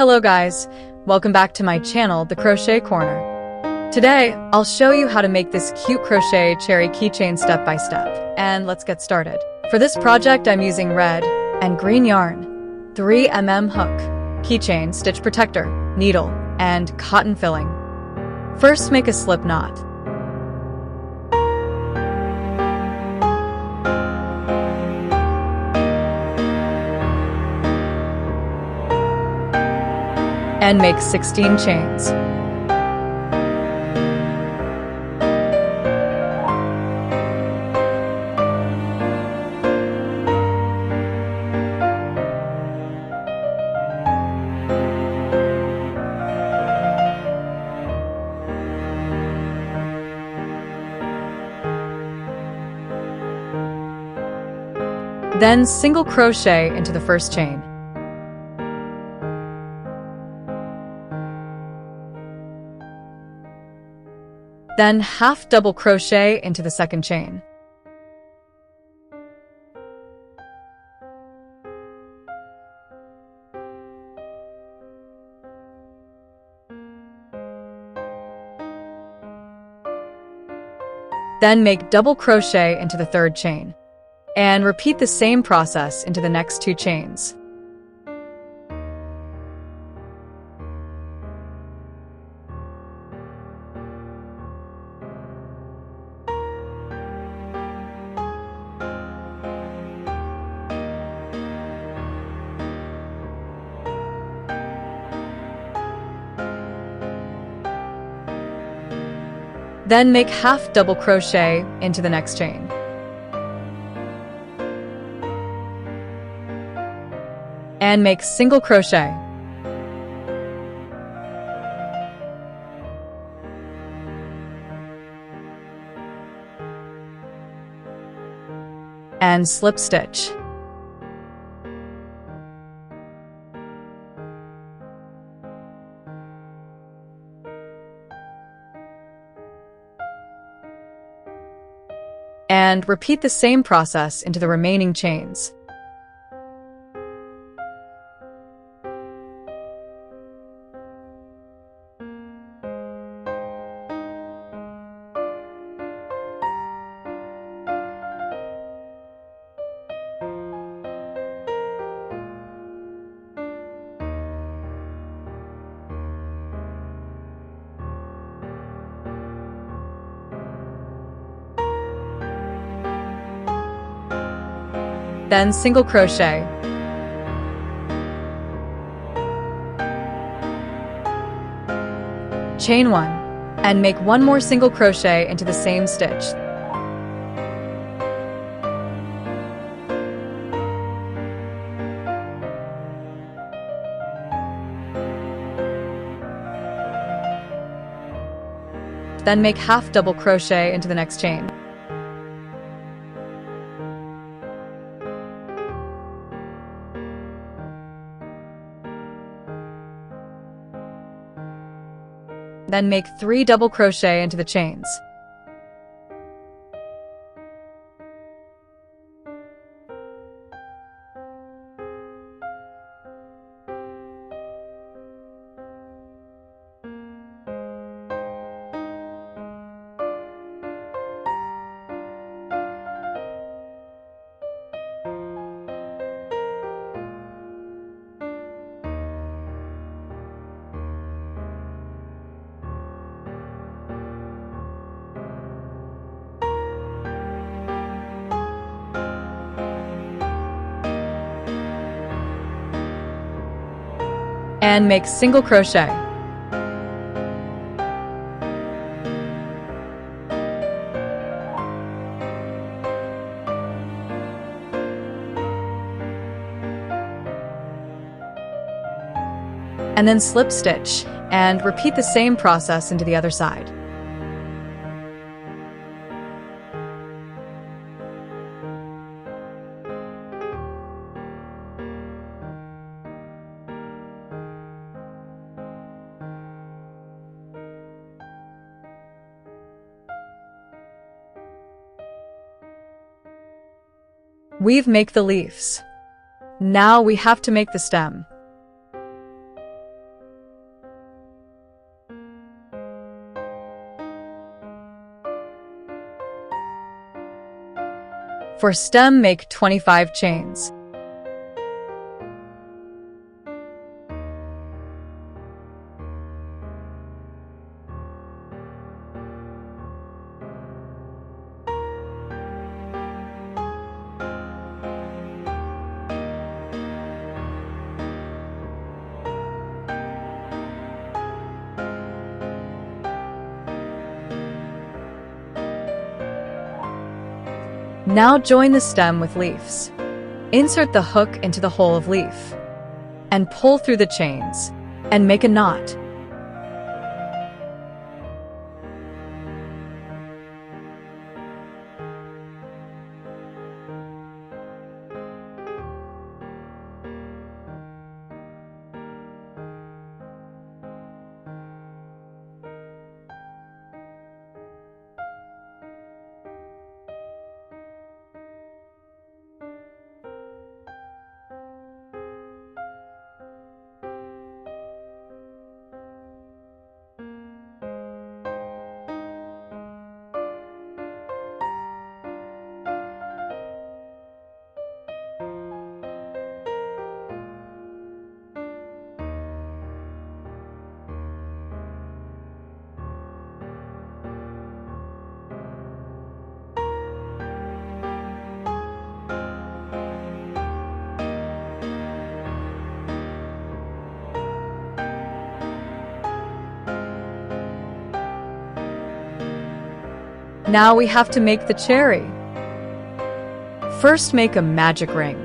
Hello guys, welcome back to my channel, The Crochet Corner. Today, I'll show you how to make this cute crochet cherry keychain step by step, and let's get started. For this project, I'm using red and green yarn, 3mm hook, keychain stitch protector, needle, and cotton filling. First, make a slip knot. And make 16 chains. Then single crochet into the first chain. Then half double crochet into the second chain. Then make double crochet into the third chain. And repeat the same process into the next two chains. Then make half double crochet into the next chain. And make single crochet. And slip stitch. And repeat the same process into the remaining chains. Then single crochet. Chain 1, and make one more single crochet into the same stitch. Then make half double crochet into the next chain. Then make 3 double crochet into the chains. And make single crochet. And then slip stitch, and repeat the same process into the other side. We've made the leaves. Now we have to make the stem. For stem, make 25 chains. Now join the stem with leaves. Insert the hook into the hole of leaf and pull through the chains and make a knot. Now we have to make the cherry. First, make a magic ring.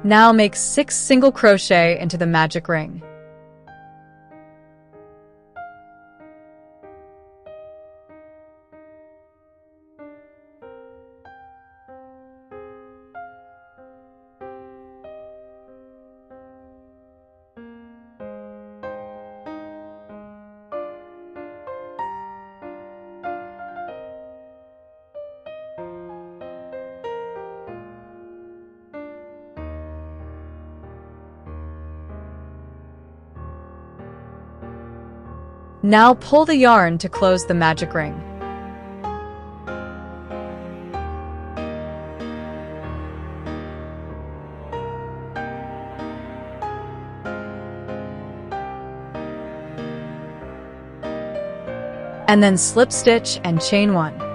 Now make 6 single crochet into the magic ring. Now pull the yarn to close the magic ring. And then slip stitch and chain 1.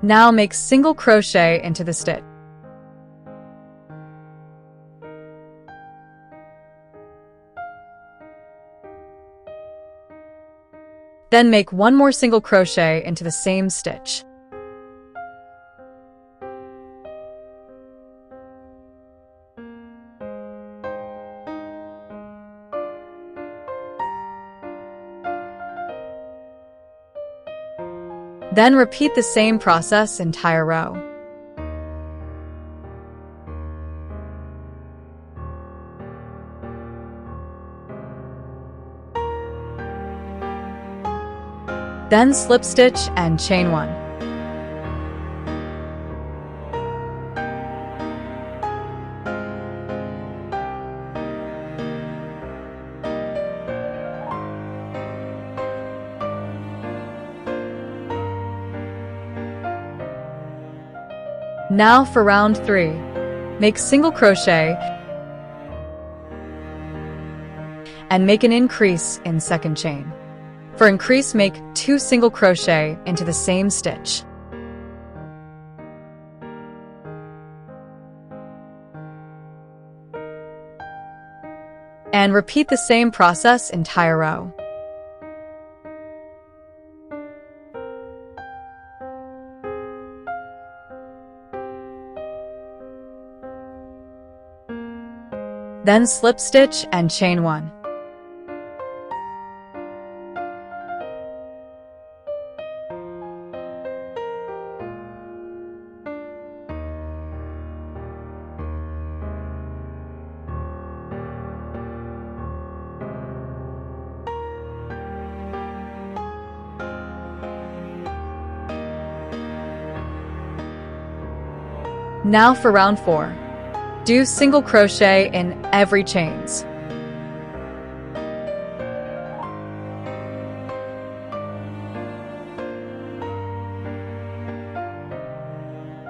Now make single crochet into the stitch. Then make 1 more single crochet into the same stitch. Then repeat the same process entire row. Then slip stitch and chain 1. Now for round 3, make single crochet and make an increase in second chain. For increase, make 2 single crochet into the same stitch. And repeat the same process entire row. Then slip stitch and chain 1. Now for round 4. Do single crochet in every chains.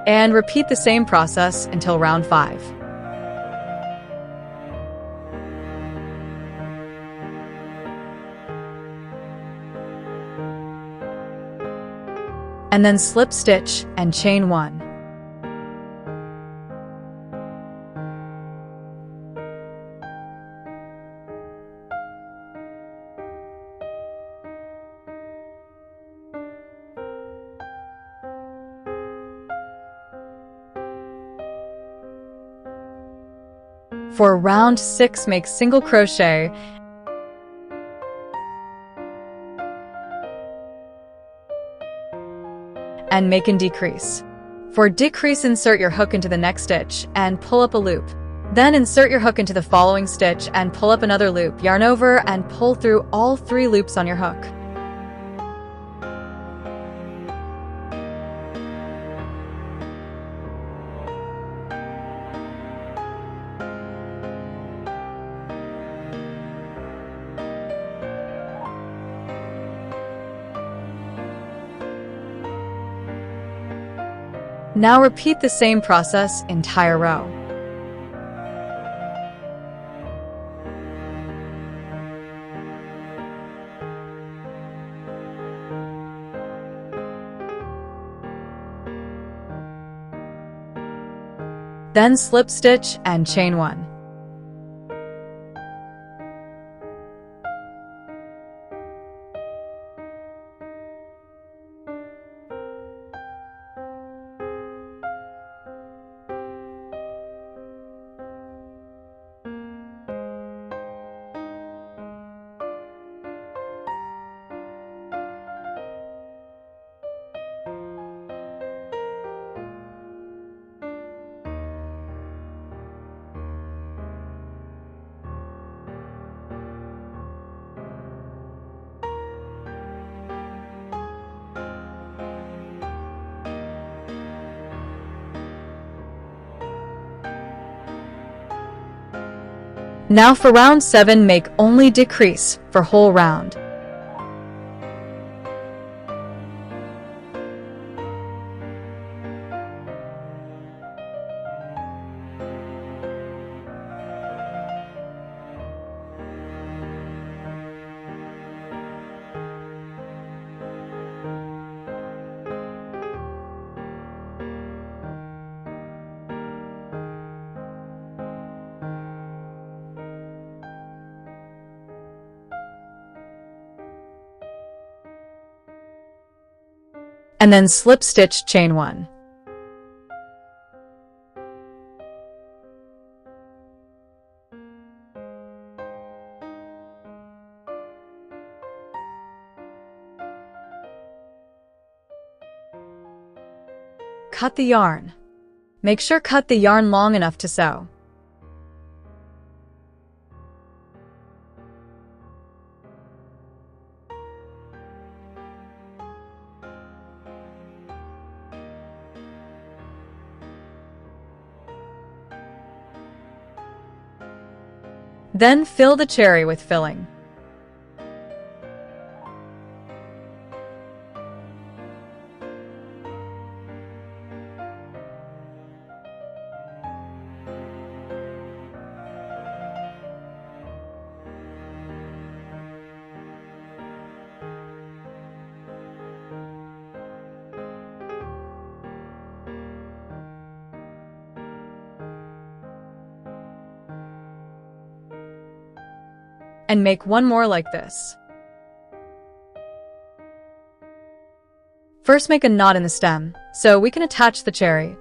And repeat the same process until round 5. And then slip stitch and chain 1. For round 6, make single crochet and make and decrease. For decrease, insert your hook into the next stitch and pull up a loop. Then insert your hook into the following stitch and pull up another loop, yarn over and pull through all 3 loops on your hook. Now repeat the same process entire row. Then slip stitch and chain 1. Now for round 7, make only decrease for whole round. And then slip stitch chain 1. Cut the yarn. Make sure cut the yarn long enough to sew. Then fill the cherry with filling. And make one more like this. First, make a knot in the stem, so we can attach the cherry.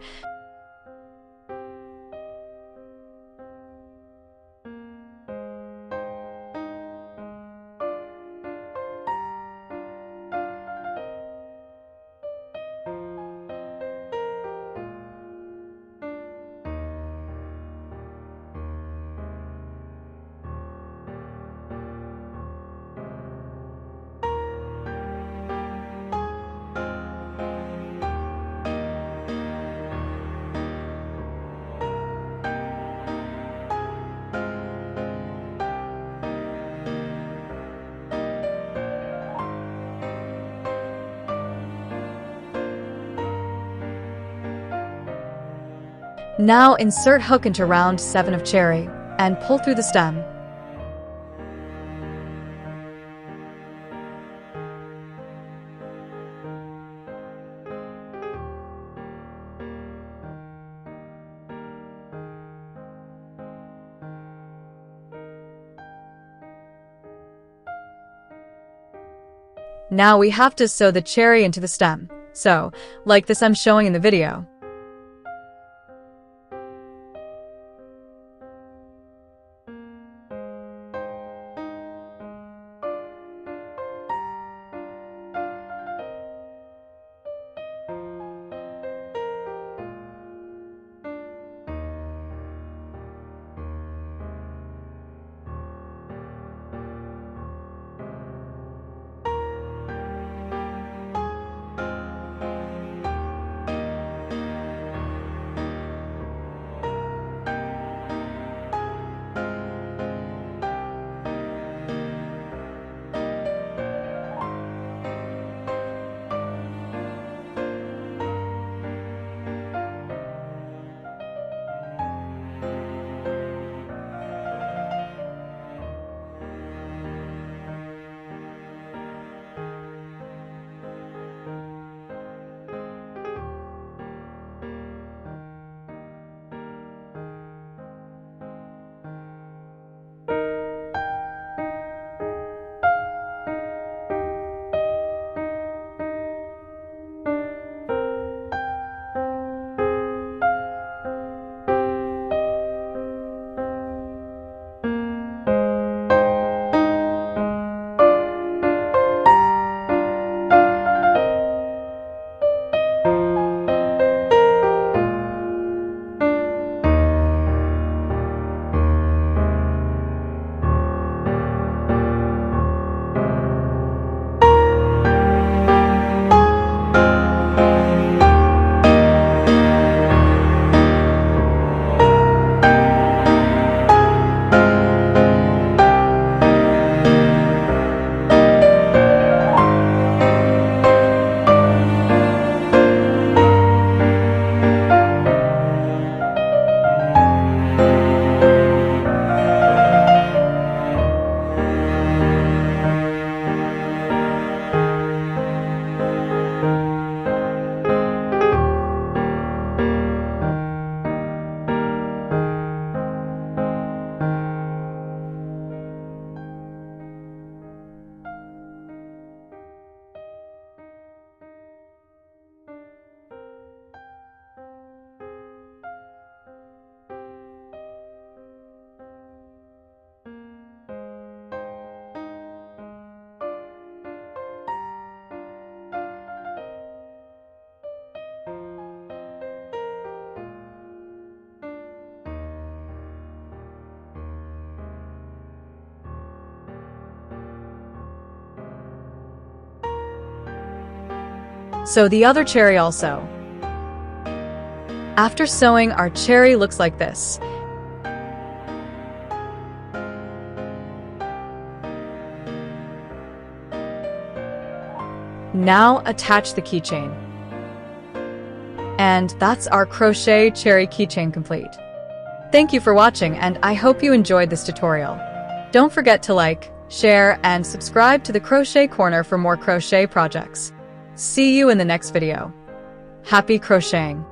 Now insert hook into round 7 of cherry and pull through the stem. Now we have to sew the cherry into the stem. So, like this I'm showing in the video. Sew the other cherry also. After sewing, our cherry looks like this. Now attach the keychain. And that's our crochet cherry keychain complete. Thank you for watching, and I hope you enjoyed this tutorial. Don't forget to like, share, and subscribe to the Crochet Corner for more crochet projects. See you in the next video. Happy crocheting!